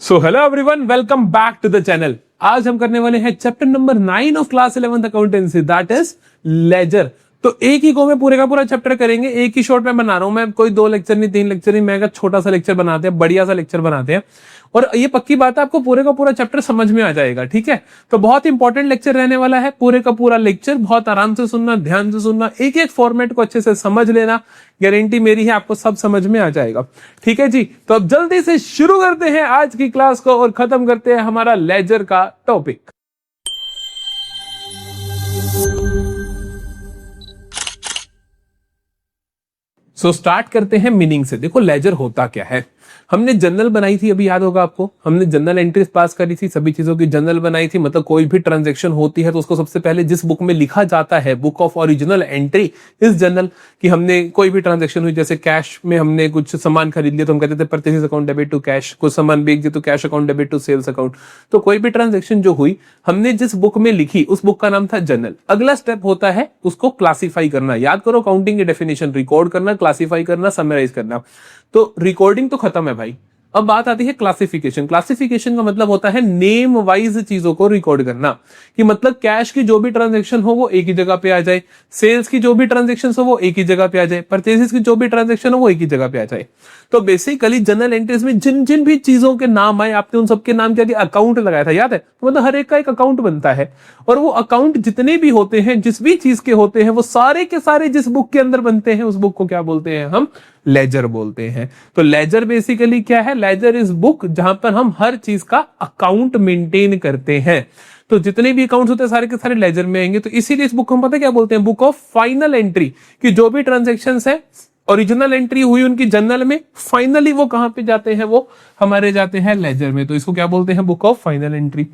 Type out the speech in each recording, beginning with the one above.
So hello everyone, welcome back to the channel. आज हम करने वाले हैं chapter number 9 of class 11th accountancy, that is ledger. तो एक ही को में पूरे का पूरा चैप्टर करेंगे। एक ही शॉर्ट में बना रहा हूं मैं, कोई 2 लेक्चर नहीं, 3 लेक्चर नहीं, मैं छोटा सा लेक्चर बनाते हैं, बढ़िया सा लेक्चर बनाते हैं। और ये पक्की बात है, आपको पूरे का पूरा चैप्टर समझ में आ जाएगा। ठीक है, तो बहुत इंपॉर्टेंट लेक्चर रहने वाला है। पूरे का पूरा लेक्चर बहुत आराम से सुनना, ध्यान से सुनना, एक एक फॉर्मेट को अच्छे से समझ लेना। गारंटी मेरी है, आपको सब समझ में आ जाएगा। ठीक है जी, तो अब जल्दी से शुरू करते हैं आज की क्लास को और खत्म करते हैं हमारा लेजर का टॉपिक। स्टार्ट करते हैं मीनिंग से। देखो लेजर होता क्या है। हमने जर्नल बनाई थी, अभी याद होगा आपको, हमने जर्नल एंट्रीज पास करी थी, सभी चीजों की जर्नल बनाई थी। मतलब कोई भी ट्रांजैक्शन होती है तो उसको सबसे पहले जिस बुक में लिखा जाता है, बुक ऑफ ओरिजिनल एंट्री इस जर्नल की, हमने कोई भी ट्रांजैक्शन हुई, जैसे कैश में हमने कुछ सामान खरीद लिया तो हम कहते थे purchase account debit to cash, कुछ सामान बेच दिया तो cash account debit to sales account. तो कोई भी ट्रांजैक्शन जो हुई हमने जिस बुक में लिखी उस बुक का नाम था जर्नल। अगला स्टेप होता है उसको क्लासिफाई करना। याद करो, काउंटिंग की डेफिनेशन, रिकॉर्ड करना, क्लासिफाई करना, समराइज करना। तो रिकॉर्डिंग तो खत्म है भाई, अब बात आती है क्लासिफिकेशन। क्लासिफिकेशन का मतलब होता है नेम वाइज चीजों को रिकॉर्ड करना, कि मतलब कैश की जो भी ट्रांजैक्शन हो वो एक ही जगह पे आ जाए, सेल्स की जो भी ट्रांजैक्शन हो वो एक ही जगह पे आ जाए, परचेजेस की जो भी ट्रांजैक्शन हो वो एक ही जगह पे आ जाए। तो बेसिकली जनरल एंट्रीज में जिन जिन भी चीजों के नाम आए, आपने उन सबके नाम क्या दिया, अकाउंट लगाया था, याद है? तो मतलब हर एक का एक अकाउंट बनता है, और वो अकाउंट जितने भी होते हैं, जिस भी चीज के होते हैं, वो सारे के सारे जिस बुक के अंदर बनते हैं उस बुक को क्या बोलते हैं? हम लेजर बोलते हैं। तो लेजर बेसिकली क्या है? लेजर इज बुक जहां पर हम हर चीज का अकाउंट मेंटेन करते हैं। तो जितने भी अकाउंट्स होते हैं सारे के सारे लेजर में आएंगे। तो इसीलिए इस बुक को हम पता क्या बोलते हैं? बुक ऑफ फाइनल एंट्री, कि जो भी ट्रांजैक्शंस है, ओरिजिनल एंट्री हुई उनकी जर्नल में, फाइनली वो कहां पे जाते हैं? वो हमारे जाते हैं लेजर में। तो इसको क्या बोलते हैं? Book of final entry.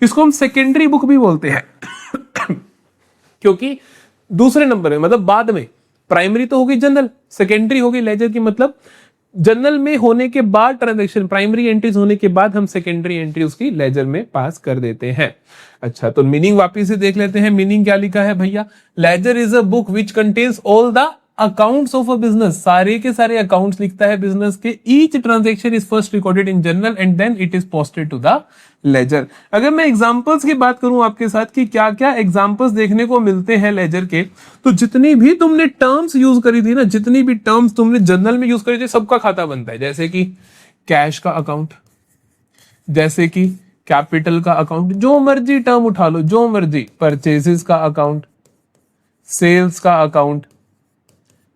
इसको हम सेकेंडरी बुक भी बोलते हैं क्योंकि दूसरे नंबर में, मतलब बाद में। प्राइमरी तो होगी जनरल, सेकेंडरी होगी लेजर की मतलब जनरल में होने के बाद ट्रांजैक्शन, प्राइमरी एंट्रीज होने के बाद हम सेकेंडरी एंट्री उसकी लेजर में पास कर देते हैं। अच्छा, तो मीनिंग वापिस से देख लेते हैं। मीनिंग क्या लिखा है भैया? Ledger is a book which contains all the accounts of a business. सारे के सारे अकाउंट्स लिखता है बिजनेस के। Each transaction is first recorded in journal and then it is posted to the ledger. अगर मैं एग्जांपल्स की बात करूं आपके साथ कि क्या क्या एग्जांपल्स देखने को मिलते हैं लेजर के, तो जितनी भी तुमने टर्म्स यूज करी थी ना, जितनी भी टर्म्स तुमने जर्नल में यूज करी थी, सबका खाता बनता है। जैसे कि कैश का अकाउंट, जैसे कि कैपिटल का अकाउंट, जो मर्जी टर्म उठा लो, जो मर्जी, परचेजेस का अकाउंट, सेल्स का अकाउंट,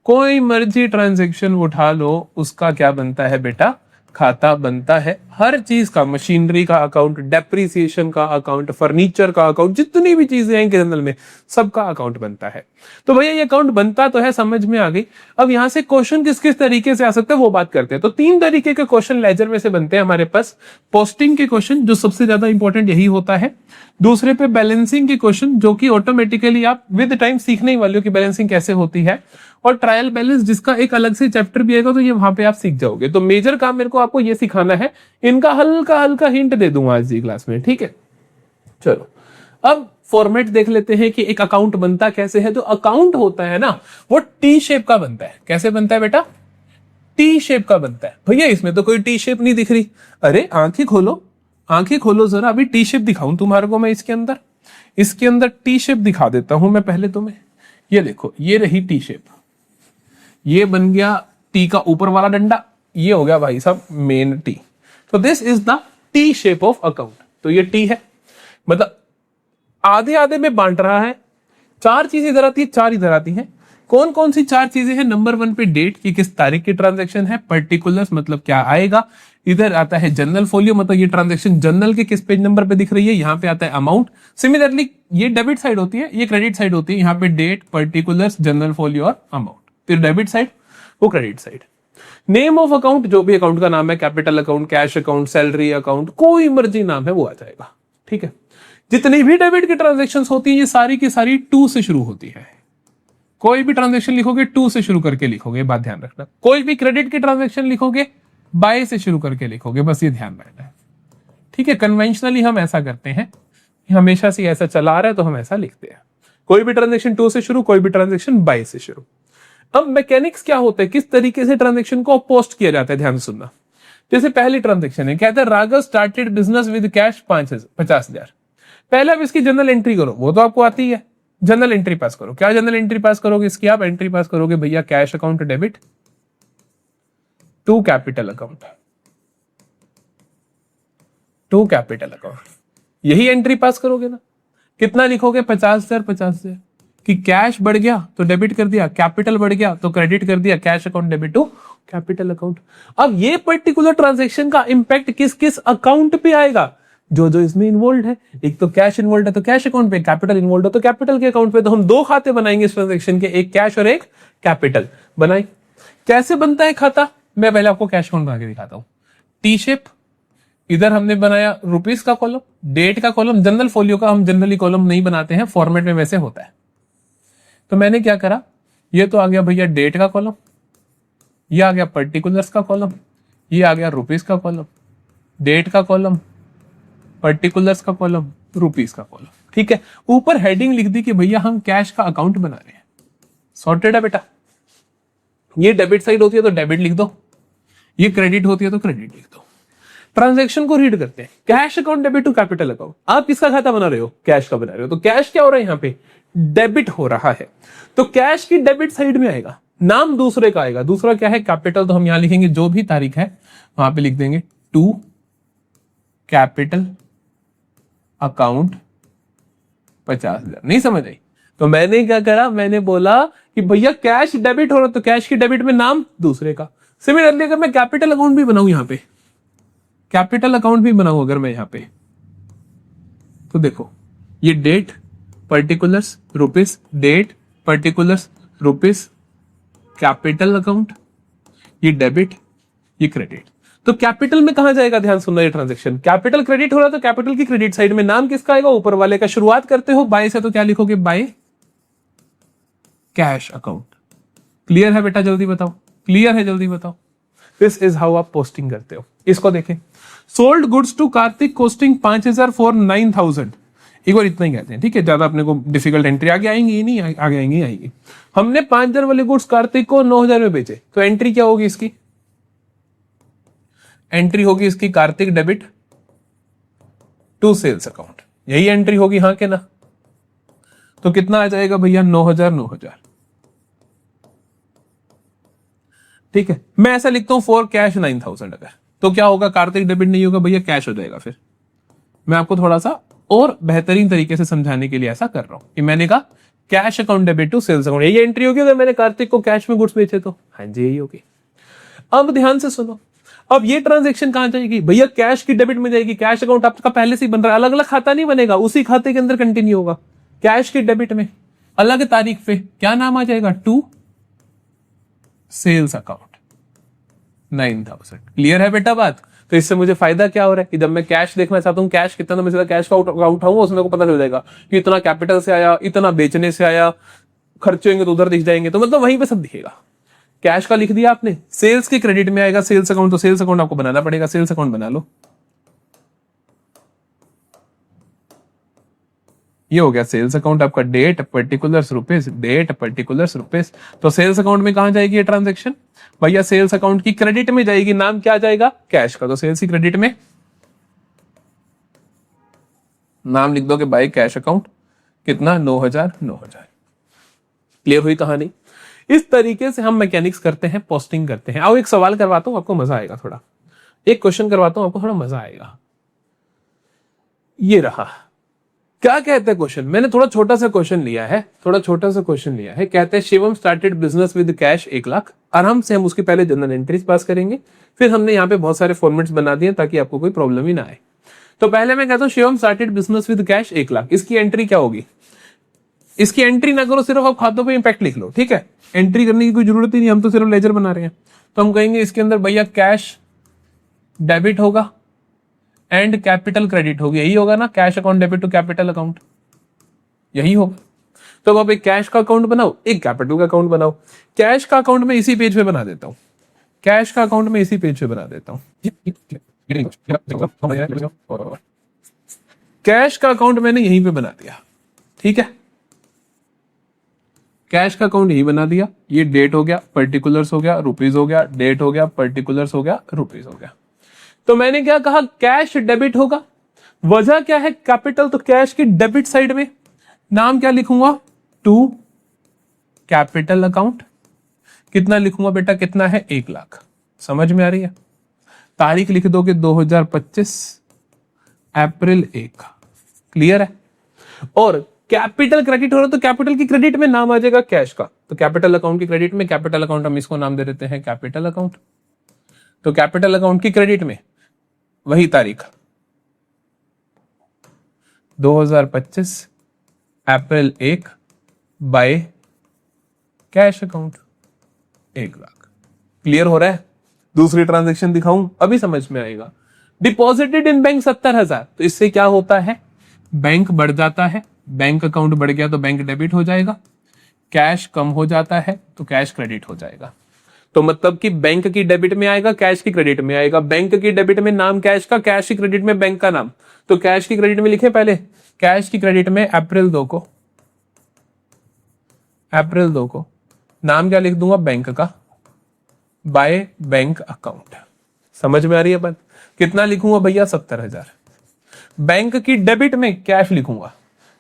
कोई मर्जी ट्रांजैक्शन उठा लो, उसका क्या बनता है बेटा? खाता बनता है। हर चीज का, मशीनरी का अकाउंट, डेप्रिसिएशन का अकाउंट, फर्नीचर का अकाउंट, जितनी भी चीजें हैं जनरल में, सबका अकाउंट बनता है। तो भैया ये अकाउंट बनता तो है, समझ में आ गई। अब यहां से क्वेश्चन किस किस तरीके से आ सकता है वो बात करते हैं। तो 3 तरीके के क्वेश्चन लेजर में से बनते हैं हमारे पास। पोस्टिंग के क्वेश्चन, जो सबसे ज्यादा इंपॉर्टेंट यही होता है। दूसरे पे बैलेंसिंग के क्वेश्चन, जो कि ऑटोमेटिकली आप विद टाइम सीखने ही वाले हो कि बैलेंसिंग कैसे होती है। और ट्रायल बैलेंस, जिसका एक अलग से चैप्टर भी आएगा, तो ये वहां पे आप सीख जाओगे। तो मेजर काम मेरे को आपको ये सिखाना है। इनका हल्का हल्का हिंट दे दूंगा आज की क्लास में, ठीक है? चलो अब फॉर्मेट देख लेते हैं कि एक अकाउंट बनता कैसे है। तो अकाउंट होता है ना, वो टी शेप का बनता है। कैसे बनता है बेटा? टी शेप का बनता है। भैया इसमें तो कोई टी शेप नहीं दिख रही। अरे आंखें खोलो, आंखें खोलो जरा, अभी टी शेप दिखाऊं तुम्हारे को मैं। इसके अंदर टी शेप दिखा देता हूं मैं पहले तुम्हें। ये देखो, ये रही टी शेप, ये बन गया टी का ऊपर वाला डंडा, ये हो गया भाई साहब मेन टी। तो this is the T shape of account. तो ये टी है, मतलब आधे आधे में बांट रहा है। 4 चीजें इधर आती है, 4 इधर आती हैं। कौन कौन सी 4 चीजें हैं? नंबर 1 पे डेट, की किस तारीख की ट्रांजैक्शन है। पर्टिकुलर्स, मतलब क्या आएगा। इधर आता है जनरल फोलियो, मतलब ये ट्रांजैक्शन जनरल के किस पेज नंबर पे दिख रही है। यहाँ पे आता है अमाउंट। सिमिलरली ये डेबिट साइड होती है, ये क्रेडिट साइड होती है। यहाँ पे डेट, पर्टिकुलर्स, जनरल फोलियो और अमाउंट। फिर डेबिट साइड, वो credit side. Name of account, जो भी अकाउंट का नाम है, capital account, cash account, salary account, कोई मर्जी नाम है वो आ जाएगा, ठीक है? जितनी भी डेबिट की ट्रांजैक्शंस होती है, ये सारी की सारी 2 से शुरू होती है। कोई भी ट्रांजैक्शन लिखोगे 2 से शुरू करके लिखोगे, बात ध्यान रखना। कोई भी क्रेडिट की ट्रांजैक्शन लिखोगे बाय से शुरू करके लिखोगे, बस ये ध्यान रखना है, ठीक है? कन्वेंशनली हम ऐसा करते हैं, हमेशा से ऐसा चला आ रहा है तो हम ऐसा लिखते हैं। कोई भी ट्रांजैक्शन 2 से शुरू, कोई भी ट्रांजैक्शन बाय से शुरू। अब मैकेनिक्स क्या होता है, किस तरीके से ट्रांजैक्शन को पोस्ट किया जाता है, ध्यान सुनना। जैसे पहली ट्रांजेक्शन है, कहता है Raghav started business with cash 50,000। पहले आप इसकी जनरल एंट्री करो, वो तो आपको आती है। जनरल एंट्री पास करो। क्या जनरल एंट्री पास करोगे इसकी? आप एंट्री पास करोगे भैया cash account debit to capital account, to capital account, यही एंट्री पास करोगे ना। कितना लिखोगे? 50,000 50,000 कि कैश बढ़ गया तो डेबिट कर दिया, कैपिटल बढ़ गया तो क्रेडिट कर दिया, cash account debit to capital account. अब ये पर्टिकुलर ट्रांजैक्शन का इंपैक्ट किस किस अकाउंट पे आएगा? जो जो इसमें इन्वॉल्व है। एक तो कैश इन्वॉल्व है तो कैश अकाउंट पे, कैपिटल इन्वॉल्व है तो कैपिटल के अकाउंट पे। तो हम दो खाते बनाएंगे इस ट्रांजैक्शन के, एक कैश और एक कैपिटल बनाए। कैसे बनता है खाता? मैं पहले आपको कैश अकाउंट बना के दिखाता हूं। टी शेप, इधर हमने बनाया रुपीस का कॉलम, डेट का कॉलम। जनरल फोलियो का हम जनरली कॉलम नहीं बनाते हैं, फॉर्मेट में वैसे होता है। तो मैंने क्या करा, ये तो आ गया भैया डेट का कॉलम, ये आ गया पर्टिकुलर्स का कॉलम, ये आ गया रुपीस का कॉलम, डेट का कॉलम, पर्टिकुलर्स का कॉलम, रुपीस का कॉलम। ठीक है, ऊपर हेडिंग लिख दी कि भैया हम कैश का अकाउंट बना रहे हैं। सॉर्टेड है बेटा। ये डेबिट साइड होती है तो डेबिट लिख दो, ये क्रेडिट होती है तो क्रेडिट लिख दो। ट्रांजैक्शन को रीड करते हैं। Cash account debit to capital account. आप किसका खाता बना रहे हो? कैश का बना रहे हो। तो कैश क्या हो रहा है यहाँ पे? डेबिट हो रहा है। तो कैश की डेबिट साइड में आएगा, नाम दूसरे का आएगा। दूसरा क्या है? कैपिटल। तो हम यहां लिखेंगे जो भी तारीख है वहां पे लिख देंगे टू कैपिटल अकाउंट 50,000। नहीं समझ आई? तो मैंने क्या करा, मैंने बोला कि भैया कैश डेबिट हो रहा, तो कैश की डेबिट में नाम दूसरे का। सिमिलरली अगर मैं कैपिटल अकाउंट भी बनाऊं, यहां पे कैपिटल अकाउंट भी बनाऊं अगर मैं यहां पे, तो देखो ये date particulars rupees, date particulars rupees, capital account, ये डेबिट, ये क्रेडिट। तो कैपिटल में कहां जाएगा? ध्यान सुनना, ये ट्रांजैक्शन कैपिटल क्रेडिट हो रहा है तो कैपिटल की क्रेडिट साइड में नाम किसका आएगा? ऊपर वाले का। शुरुआत करते हो बाय से तो क्या लिखोगे? By cash account. क्लियर है बेटा? जल्दी बताओ। क्लियर है? जल्दी बताओ। दिस इज हाउ आप पोस्टिंग करते हो। इसको देखें, sold goods to Kartik costing 5,000 for 9,000। एक बार इतना ही कहते हैं, ठीक है, ज्यादा अपने को डिफिकल्ट एंट्री आगे आएंगी ही नहीं, आगे आएंगी आएगी। हमने 5,000 वाले गुड्स कार्तिक को 9,000 में बेचे, तो एंट्री क्या होगी इसकी? एंट्री होगी इसकी Kartik debit to sales account. यही एंट्री होगी, हाँ के ना? तो कितना आ जाएगा भैया? 9,000 9,000। ठीक है, मैं ऐसा लिखता हूं फॉर कैश 9,000। अगर तो क्या होगा? कार्तिक डेबिट नहीं होगा भैया, कैश हो जाएगा। फिर मैं आपको थोड़ा सा और बेहतरीन तरीके से समझाने के लिए ऐसा कर रहा हूं कि मैंने कहा cash account debit to sales account, यही एंट्री होगी अगर मैंने कार्तिक को कैश में गुड्स बेचे तो। हाँ जी, यही होगी। अब ध्यान से सुनो, अब ये ट्रांजैक्शन कहां जाएगी भैया? कैश की डेबिट में जाएगी। कैश अकाउंट आपका पहले से ही बन रहा है, अलग अलग खाता नहीं बनेगा, उसी खाते के अंदर कंटिन्यू होगा। कैश की डेबिट में अलग तारीख पे क्या नाम आ जाएगा? To sales account 9,000। क्लियर है बेटा बात? तो इससे मुझे फायदा क्या हो रहा है कि जब मैं कैश देखना चाहता हूं, कैश कितना, तो मैं सीधा कैश का उठाऊंगा, उसमें को पता चल जाएगा कि इतना कैपिटल से आया, इतना बेचने से आया, खर्चे होंगे तो उधर दिख जाएंगे, तो मतलब वहीं पे सब दिखेगा। कैश का लिख दिया आपने, सेल्स के क्रेडिट में आएगा सेल्स अकाउंट, तो सेल्स अकाउंट आपको बनाना पड़ेगा। सेल्स अकाउंट बना लो। ये हो गया सेल्स अकाउंट आपका। Date particulars rupees, date particulars rupees. तो सेल्स अकाउंट में कहां जाएगी ये ट्रांजैक्शन भैया? सेल्स अकाउंट की क्रेडिट में जाएगी। नाम क्या जाएगा? कैश का। तो सेल्स की क्रेडिट में नाम लिख दो कि बाय कैश अकाउंट, कितना? 9,000 9,000। क्लियर हुई कहानी? इस तरीके से हम मैकेनिक्स करते हैं, पोस्टिंग करते हैं। आओ एक सवाल करवाता हूं, आपको मजा आएगा थोड़ा। एक क्वेश्चन करवाता हूं, आपको थोड़ा मजा आएगा। ये रहा, क्या कहते हैं क्वेश्चन? मैंने थोड़ा छोटा सा क्वेश्चन लिया है, थोड़ा छोटा सा क्वेश्चन लिया है। कहते हैं Shivam started business with cash 1,00,000। आराम से हम उसके पहले जनरल एंट्रीज पास करेंगे, फिर हमने यहाँ पे बहुत सारे फॉर्मेट्स बना दिए ताकि आपको कोई प्रॉब्लम ही ना आए। तो पहले मैं कहता हूँ Shivam started business with cash 1,00,000। इसकी एंट्री क्या होगी? इसकी एंट्री ना करो, सिर्फ आप खातों पे इंपैक्ट लिख लो। ठीक है, एंट्री करने की कोई जरूरत ही नहीं, हम तो सिर्फ लेजर बना रहे हैं। तो हम कहेंगे इसके अंदर भैया कैश डेबिट होगा एंड कैपिटल क्रेडिट होगी। यही होगा ना, cash account debit to capital account, यही होगा। तो अब आप एक कैश का अकाउंट बनाओ, एक कैपिटल का अकाउंट बनाओ। कैश का अकाउंट में इसी पेज पे बना देता हूं, कैश का अकाउंट में इसी पेज पे बना देता हूं। कैश का अकाउंट मैंने यहीं पे बना दिया। ठीक है, कैश का अकाउंट यही बना दिया। ये डेट हो गया, पर्टिकुलर्स हो गया, रुपीज हो गया, डेट हो गया, पर्टिकुलर्स हो गया, रुपीज हो गया। तो मैंने क्या कहा, कैश डेबिट होगा। वजह क्या है, कैपिटल, तो कैश की डेबिट साइड में नाम क्या लिखूंगा, टू कैपिटल अकाउंट। कितना लिखूंगा बेटा, कितना है, 1 लाख। समझ में आ रही है। तारीख लिख दोगे 2025 अप्रैल 1। क्लियर है। और कैपिटल क्रेडिट हो रहा है तो कैपिटल की क्रेडिट में नाम आ जाएगा कैश का, तो कैपिटल अकाउंट की क्रेडिट में, कैपिटल अकाउंट हम इसको नाम दे देते हैं कैपिटल अकाउंट। तो कैपिटल अकाउंट की क्रेडिट में वही तारीख 2025 अप्रैल 1 by cash account 1 lakh. Clear हो रहा है। दूसरी ट्रांजैक्शन दिखाऊं, अभी समझ में आएगा। डिपॉजिटेड इन बैंक 70,000, तो इससे क्या होता है, बैंक बढ़ जाता है, बैंक अकाउंट बढ़ गया तो बैंक डेबिट हो जाएगा, कैश कम हो जाता है तो कैश क्रेडिट हो जाएगा। तो मतलब कि बैंक की डेबिट में आएगा, कैश की क्रेडिट में आएगा। बैंक की डेबिट में नाम कैश का, कैश की क्रेडिट में बैंक का नाम। तो कैश की क्रेडिट में लिखे पहले, कैश की क्रेडिट में अप्रैल 2 को नाम क्या लिख दूंगा, बैंक का, बाय बैंक अकाउंट। समझ में आ रही है बात। कितना लिखूंगा भैया, 70,000। बैंक की डेबिट में कैश लिखूंगा,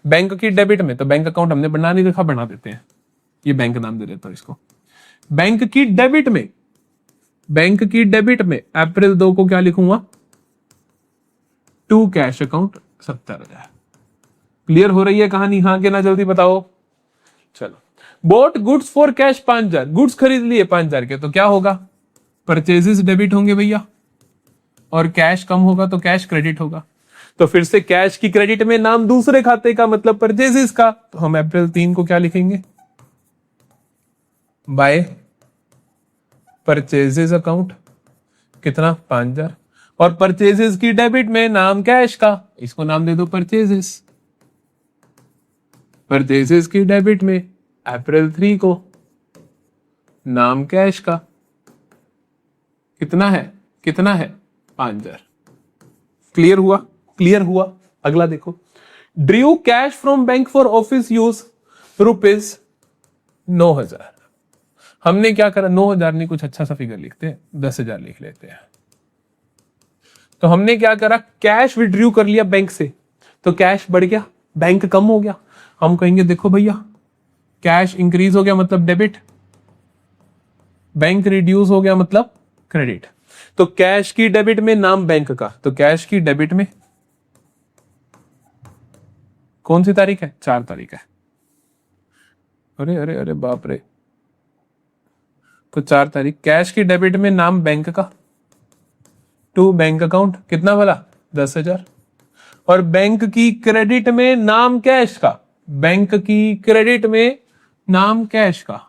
बैंक की डेबिट में, तो बैंक अकाउंट हमने बना नहीं रखा, बना देते हैं, ये बैंक नाम दे देता हूं इसको। बैंक की डेबिट में, बैंक की डेबिट में अप्रैल 2 को क्या लिखूंगा, टू कैश अकाउंट 70,000। क्लियर हो रही है कहानी, हाँ के ना, जल्दी बताओ। चलो, boat goods for cash 5,000, goods खरीद लिए 5,000 के, तो क्या होगा, परचेजेस डेबिट होंगे भैया, और कैश कम होगा तो कैश क्रेडिट होगा। तो फिर से कैश की क्रेडिट में नाम दूसरे खाते का, मतलब परचेजेस का, तो हम अप्रैल 3 को क्या लिखेंगे, बाय परचेजेस अकाउंट, कितना, 5,000। और परचेजेस की डेबिट में नाम कैश का, इसको नाम दे दो परचेजेस। परचेजेस की डेबिट में अप्रैल 3 को नाम कैश का, कितना है, 5,000। क्लियर हुआ, क्लियर हुआ। अगला देखो, Drew cash from bank for office use rupees 9,000। हमने क्या करा, 9,000 नहीं, कुछ अच्छा सा फिगर लिखते हैं, 10,000 लिख लेते हैं। तो हमने क्या करा, कैश विड्रू कर लिया बैंक से, तो कैश बढ़ गया, बैंक कम हो गया। हम कहेंगे देखो भैया, कैश इंक्रीज हो गया मतलब डेबिट, बैंक रिड्यूस हो गया मतलब क्रेडिट। तो कैश की डेबिट में नाम बैंक का, तो कैश की डेबिट में कौन सी तारीख है, 4 तारीख है। अरे अरे अरे बाप रे, तो 4 तारीख, कैश की डेबिट में नाम बैंक का, टू बैंक अकाउंट, कितना वाला, 10,000। और बैंक की क्रेडिट में नाम कैश का, बैंक की क्रेडिट में नाम कैश का,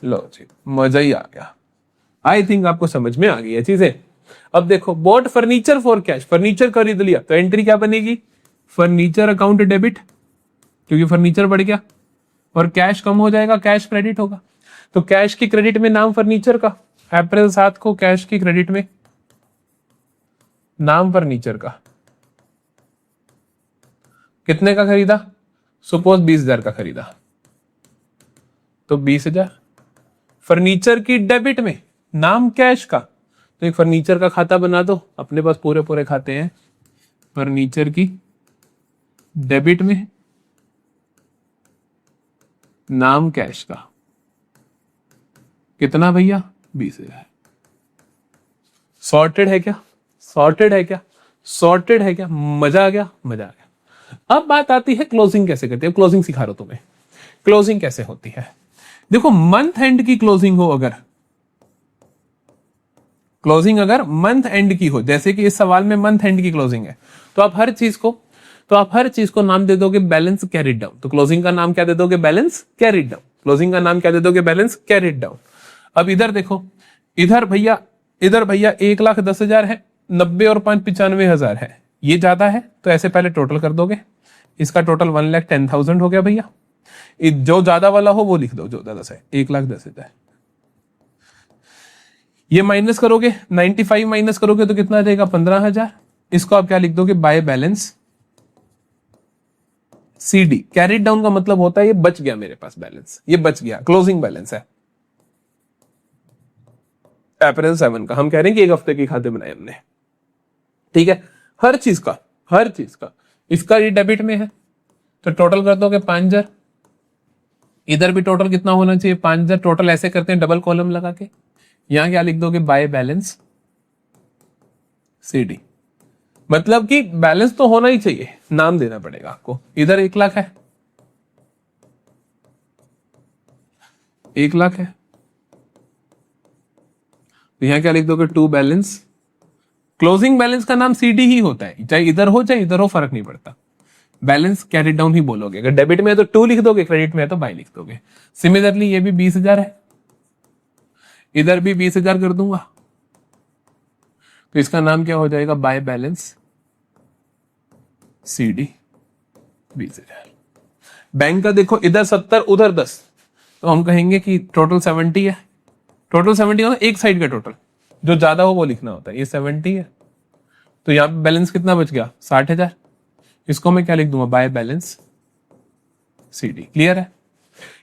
लो जी, मजा ही आ गया। आई थिंक आपको समझ में आ गई है चीजें। अब देखो, boat furniture for cash, furniture खरीद लिया, तो एंट्री क्या बनेगी, फर्नीचर अकाउंट डेबिट, क्योंकि फर्नीचर बढ़ गया, और कैश कम हो जाएगा, कैश क्रेडिट होगा। तो कैश की क्रेडिट में नाम फर्नीचर का, अप्रैल 7 को कैश की क्रेडिट में नाम फर्नीचर का, कितने का खरीदा, सपोज 20,000 का खरीदा, तो 20,000। फर्नीचर की डेबिट में नाम कैश का, तो एक फर्नीचर का खाता बना दो, अपने पास पूरे पूरे खाते हैं। फर्नीचर की डेबिट में नाम कैश का, कितना भैया, 20,000। सॉर्टेड है क्या, सॉर्टेड है क्या, सॉर्टेड है क्या, मजा आ गया, मजा आ गया। अब बात आती है क्लोजिंग कैसे करते हैं। क्लोजिंग सिखा रहा हूं तुम्हें, क्लोजिंग कैसे होती है। देखो, मंथ एंड की क्लोजिंग हो, अगर क्लोजिंग अगर मंथ एंड की हो, जैसे कि इस सवाल में मंथ एंड की क्लोजिंग है, तो आप हर चीज को नाम दे दोगे बैलेंस कैरिड डाउन। तो क्लोजिंग का नाम क्या दे दोगे, बैलेंस कैरिड डाउन। क्लोजिंग का नाम क्या दे दोगे, बैलेंस कैरिड डाउन। अब इधर देखो, इधर भैया 1,10,000 है, 90 और 5 95,000 है, ये ज्यादा है, तो ऐसे पहले टोटल कर दोगे, इसका टोटल 1,10,000 हो गया भैया। जो ज्यादा वाला हो वो लिख दो, जो ज्यादा से 1,10,000। ये माइनस करोगे, 95 माइनस करोगे तो कितना आ जाएगा, 15,000। इसको आप क्या लिख दोगे, by balance CD। Carried down का मतलब होता है ये बच गया मेरे पास बैलेंस, ये बच गया, क्लोजिंग बैलेंस है। अप्रैल 7 का हम कह रहे हैं कि एक हफ्ते के खाते बनाए हमने, ठीक है, हर चीज का इसका ये डेबिट में है तो टोटल कर दोगे 5,000, इधर भी टोटल कितना होना चाहिए 5,000, टोटल ऐसे करते हैं डबल कॉलम लगा के, यहां क्या लिख दोगे बाय बैलेंस CD, मतलब कि बैलेंस तो होना ही चाहिए, नाम देना पड़ेगा आपको, इधर 1 लाख है, 1 लाख है, तो यहां क्या लिख दोगे टू बैलेंस, क्लोजिंग बैलेंस का नाम CD ही होता है, चाहे इधर हो फर्क नहीं पड़ता, बैलेंस कैरी डाउन ही बोलोगे, अगर डेबिट में है तो 2 लिख दोगे, क्रेडिट में है तो बाय लिख दोगे। सिमिलरली ये भी 20,000 है, इधर भी 20,000 कर दूंगा, तो इसका नाम क्या हो जाएगा बाय बैलेंस CD 20,000। बैंक का देखो इधर 70 उधर 10, तो हम कहेंगे कि टोटल 70 है, टोटल 70 होता है एक साइड का टोटल, जो ज्यादा हो वो लिखना होता है, ये 70 है, तो यहां पे बैलेंस कितना बच गया 60,000, इसको मैं क्या लिख दूंगा बाय बैलेंस CD। क्लियर है?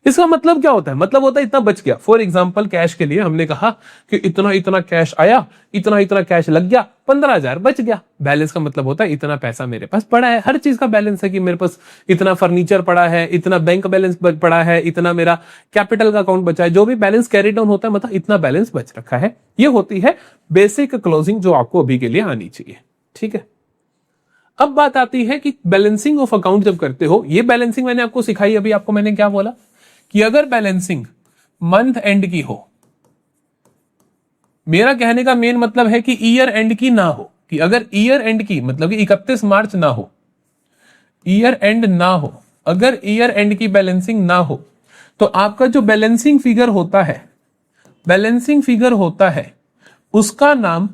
इसका मतलब क्या होता है, मतलब होता है इतना बच गया। फॉर एग्जांपल कैश के लिए हमने कहा कि इतना इतना कैश आया, इतना इतना कैश लग गया, 15,000 बच गया। बैलेंस का मतलब होता है इतना पैसा मेरे पास पड़ा है, हर चीज का बैलेंस है कि मेरे पास इतना फर्नीचर पड़ा है, इतना बैंक बैलेंस पड़ा है, इतना मेरा कैपिटल का अकाउंट बचा है, जो भी बैलेंस कैरी डाउन होता है मतलब इतना बैलेंस बच रखा है। ये होती है बेसिक क्लोजिंग जो आपको अभी के लिए आनी चाहिए। ठीक है, अब बात आती है कि बैलेंसिंग ऑफ अकाउंट जब करते हो, ये बैलेंसिंग मैंने आपको सिखाई, अभी आपको मैंने क्या बोला कि अगर बैलेंसिंग मंथ एंड की हो, मेरा कहने का मेन मतलब है कि ईयर एंड की ना हो, कि अगर ईयर एंड की मतलब कि 31 मार्च ना हो, ईयर एंड ना हो, अगर ईयर एंड की बैलेंसिंग ना हो, तो आपका जो बैलेंसिंग फिगर होता है, बैलेंसिंग फिगर होता है उसका नाम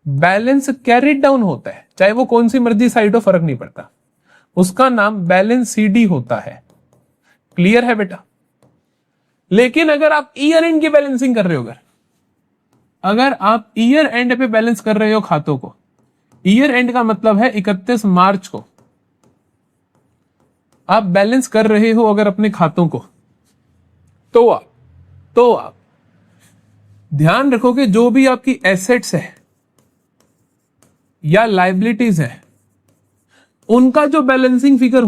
बैलेंस कैरिड डाउन होता है, चाहे वो कौन सी मर्जी साइड हो फर्क नहीं पड़ता, उसका नाम बैलेंस CD होता है। क्लियर है बेटा? लेकिन अगर आप ईयर एंड की बैलेंसिंग कर रहे हो, अगर आप ईयर एंड पे बैलेंस कर रहे हो खातों को, ईयर एंड का मतलब है 31 मार्च को आप बैलेंस कर रहे हो अगर अपने खातों को, तो आप ध्यान रखोगे जो भी आपकी एसेट्स है या लाइबिलिटीज है, उनका जो बैलेंसिंग फिगर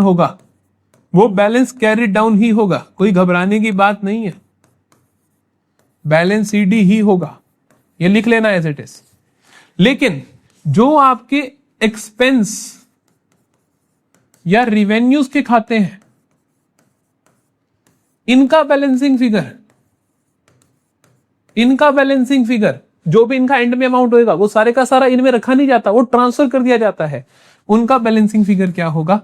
होगा वो बैलेंस कैरी डाउन ही होगा, कोई घबराने की बात नहीं है, बैलेंस CD ही होगा, ये लिख लेना एज इट इज। लेकिन जो आपके एक्सपेंस या रिवेन्यूज के खाते हैं, इनका बैलेंसिंग फिगर जो भी इनका एंड में अमाउंट होगा वो सारे का सारा इनमें रखा नहीं जाता, वो ट्रांसफर कर दिया जाता है। उनका बैलेंसिंग फिगर क्या होगा?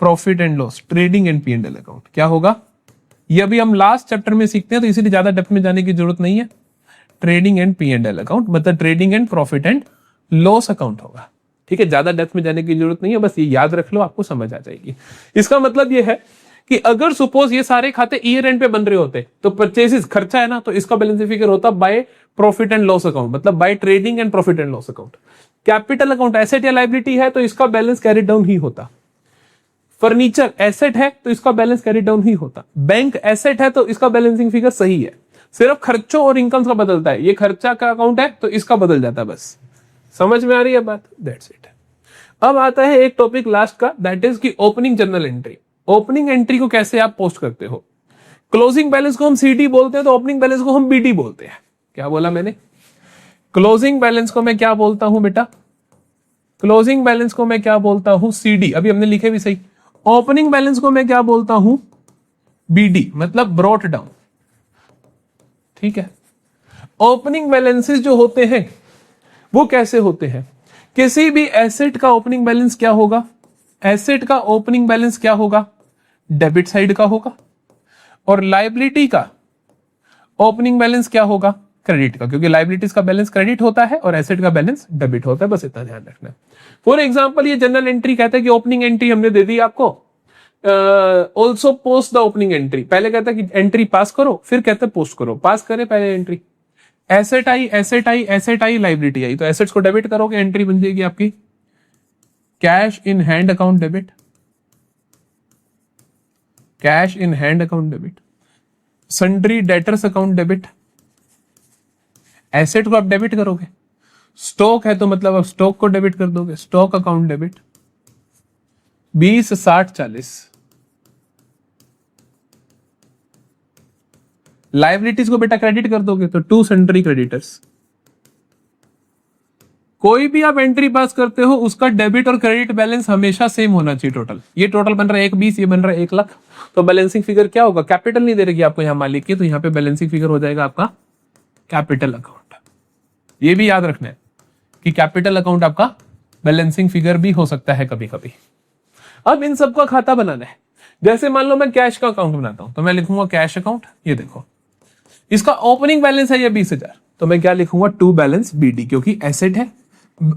Profit and loss, trading and P&L account. क्या होगा? ये अभी हम लास्ट चैप्टर में सीखते हैं तो इसीलिए ज्यादा डेप्थ में जाने की जरूरत नहीं है। ट्रेडिंग एंड P&L अकाउंट मतलब trading and profit and loss account होगा। ठीक है, ज्यादा डेप्थ में जाने की जरूरत नहीं है, बस ये याद रख लो, आपको समझ आ जाएगी। इसका मतलब ये है कि अगर सपोज ये सारे खाते ईयर एंड पे बन रहे होते तो परचेसेस खर्चा है ना, तो इसका बैलेंसिंग फिगर होता by profit and loss account, मतलब by trading and profit and loss account. Capital account asset या लायबिलिटी है तो इसका बैलेंस कैरी डाउन ही होता। फर्नीचर एसेट है तो इसका बैलेंस कैरी डाउन ही होता। बैंक एसेट है तो इसका बैलेंसिंग फिगर सही है, सिर्फ खर्चों और इनकम का बदलता है। ये खर्चा का अकाउंट है तो इसका बदल जाता है। बस समझ में आ रही है बात? That's it. अब आता है एक टॉपिक लास्ट का, दैट इज की opening journal entry. Opening entry को कैसे आप पोस्ट करते हो? क्लोजिंग बैलेंस को हम CD बोलते हैं तो ओपनिंग बैलेंस को हम BD बोलते हैं। क्या बोला मैंने? क्लोजिंग बैलेंस को मैं क्या बोलता हूं बेटा? क्लोजिंग बैलेंस को मैं क्या बोलता हूं? CD। अभी हमने लिखे भी सही। ओपनिंग बैलेंस को मैं क्या बोलता हूं? BD, मतलब ब्रॉट डाउन। ठीक है, ओपनिंग बैलेंसेस जो होते हैं वो कैसे होते हैं? किसी भी एसेट का ओपनिंग बैलेंस क्या होगा? एसेट का ओपनिंग बैलेंस क्या होगा? डेबिट साइड का होगा। और लायबिलिटी का ओपनिंग बैलेंस क्या होगा? क्रेडिट का, क्योंकि लायबिलिटीज का बैलेंस क्रेडिट होता है और एसेट का बैलेंस डेबिट होता है। बस इतना ध्यान रखना है। फॉर एग्जांपल ये जनरल एंट्री कहता है कि ओपनिंग एंट्री हमने दे दी आपको, also post the opening entry. पहले कहता है कि एंट्री पास करो, फिर कहता है पोस्ट करो। पास करे पहले एंट्री, एसेट आई लायबिलिटी आई, तो एसेट्स को डेबिट करोगे, एंट्री बन जाएगी आपकी cash in hand account debit, cash in hand account debit, sundry debtors account debit, asset को आप डेबिट करोगे, स्टॉक है तो मतलब आप स्टॉक को डेबिट कर दोगे, स्टॉक अकाउंट डेबिट 20 60 40। लाइबिलिटीज को बेटा क्रेडिट कर दोगे तो 2 सन्ड्री क्रेडिटर्स। कोई भी आप एंट्री पास करते हो उसका डेबिट और क्रेडिट बैलेंस हमेशा सेम होना चाहिए। टोटल ये टोटल बन रहा है 120, ये बन रहा है 1 लाख, तो बैलेंसिंग फिगर क्या होगा? कैपिटल नहीं दे रही आपको यहाँ मालिक की, तो यहाँ पे बैलेंसिंग फिगर हो जाएगा आपका कैपिटल अकाउंट। ये भी याद रखना है कि कैपिटल अकाउंट आपका बैलेंसिंग फिगर भी हो सकता है कभी कभी। अब इन सबका खाता बनाना है। जैसे मान लो मैं कैश का अकाउंट बनाता हूं तो मैं लिखूंगा कैश अकाउंट। ये देखो इसका ओपनिंग बैलेंस है ये 20,000, तो मैं क्या लिखूंगा? टू बैलेंस बीडी, क्योंकि एसेट है।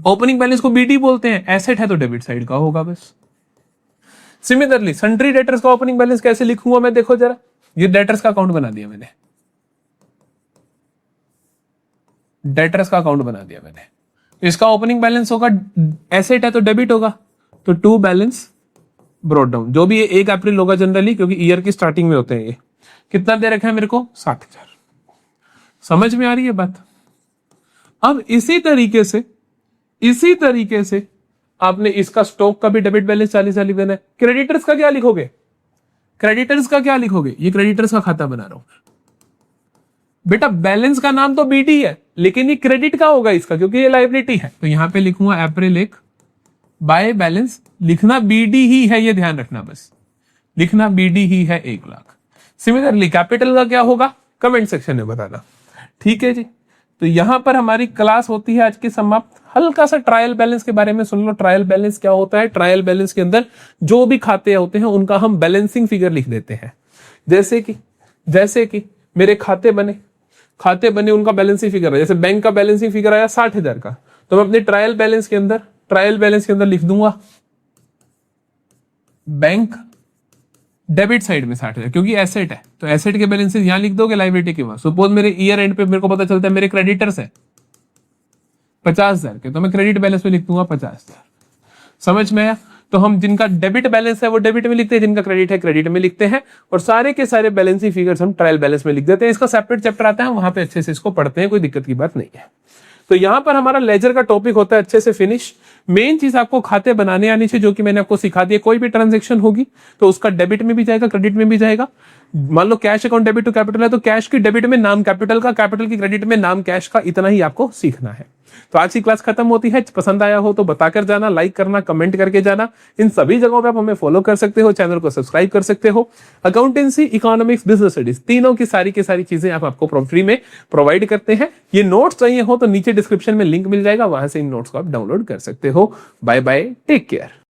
ओपनिंग बैलेंस को बीडी बोलते हैं, एसेट है तो डेबिट साइड का होगा बस। सिमिलरली सन्ड्री डेटर्स का ओपनिंग बैलेंस कैसे लिखूंगा मैं? देखो जरा, ये डेटर्स का अकाउंट बना दिया मैंने, डेटर्स का अकाउंट बना दिया मैंने। इसका ओपनिंग बैलेंस होगा, एसेट है तो डेबिट होगा, तो टू बैलेंस ब्रॉट डाउन। जो भी ये 1 अप्रैल होगा जनरली, क्योंकि ईयर की स्टार्टिंग में होते हैं। ये कितना दे रखा है मेरे को? 60,000। समझ में आ रही है बात? अब इसी तरीके से आपने इसका स्टॉक का भी डेबिट बैलेंस 40 लिख देना है। क्रेडिटर्स का क्या लिखोगे? क्रेडिटर्स का क्या लिखोगे? ये क्रेडिटर्स का खाता बना रहा हूं बेटा। बैलेंस का नाम तो बीडी है, लेकिन ये क्रेडिट का होगा इसका, क्योंकि ये लायबिलिटी है। तो यहां पे लिखूंगा अप्रैल 1 बाय बैलेंस। लिखना बीडी ही है, ये ध्यान रखना बस, लिखना बीडी ही है 1 लाख। सिमिलरली कैपिटल का क्या होगा? कमेंट सेक्शन में बताना, ठीक है जी। तो यहां पर हमारी क्लास होती है आज की समाप्त। हल्का सा ट्रायल बैलेंस के बारे में सुन लो। ट्रायल बैलेंस क्या होता है? ट्रायल बैलेंस के अंदर जो भी खाते होते हैं उनका हम बैलेंसिंग फिगर लिख देते हैं। जैसे कि मेरे खाते बने उनका बैलेंसिंग फिगर है। जैसे बैंक का बैलेंसिंग फिगर आया 60,000 का, तो मैं अपने ट्रायल बैलेंस के अंदर लिख दूंगा बैंक डेबिट साइड में 60,000, क्योंकि एसेट है तो एसेट के बैलेंसेस यहां लिख दोगे, लायबिलिटी के वहां। सपोज मेरे ईयर एंड पे मेरे को पता चलता है मेरे क्रेडिटर्स है 50,000 के, तो मैं क्रेडिट बैलेंस में लिख दूंगा 50,000। समझ में आया? तो हम जिनका डेबिट बैलेंस है वो डेबिट में लिखते हैं, जिनका क्रेडिट है क्रेडिट में लिखते हैं, और सारे के सारे बैलेंसिंग फिगर्स हम ट्रायल बैलेंस में लिख देते हैं। इसका सेपरेट चैप्टर आता है, वहां पे अच्छे से इसको पढ़ते हैं, कोई दिक्कत की बात नहीं है। तो यहां पर हमारा लेजर का टॉपिक होता है अच्छे से फिनिश। मेन चीज आपको खाते बनाने आनी चाहिए, जो कि मैंने आपको सिखा दिया। कोई भी ट्रांजैक्शन होगी तो उसका डेबिट में भी जाएगा, क्रेडिट में भी जाएगा। मान लो cash account debit to capital है, तो कैश की डेबिट में नाम कैपिटल का, कैपिटल की क्रेडिट में नाम कैश का। इतना ही आपको सीखना है। तो आज की क्लास खत्म होती है। पसंद आया हो तो बताकर जाना, लाइक करना, कमेंट करके जाना। इन सभी जगहों पे आप हमें फॉलो कर सकते हो, चैनल को सब्सक्राइब कर सकते हो। अकाउंटेंसी, इकोनॉमिक्स, बिजनेस स्टडीज, तीनों की सारी चीजें आप आपको फ्री में प्रोवाइड करते हैं। ये नोट्स चाहिए हो तो नीचे डिस्क्रिप्शन में लिंक मिल जाएगा, वहां से इन नोट्स को आप डाउनलोड कर सकते हो। Bye bye, take care.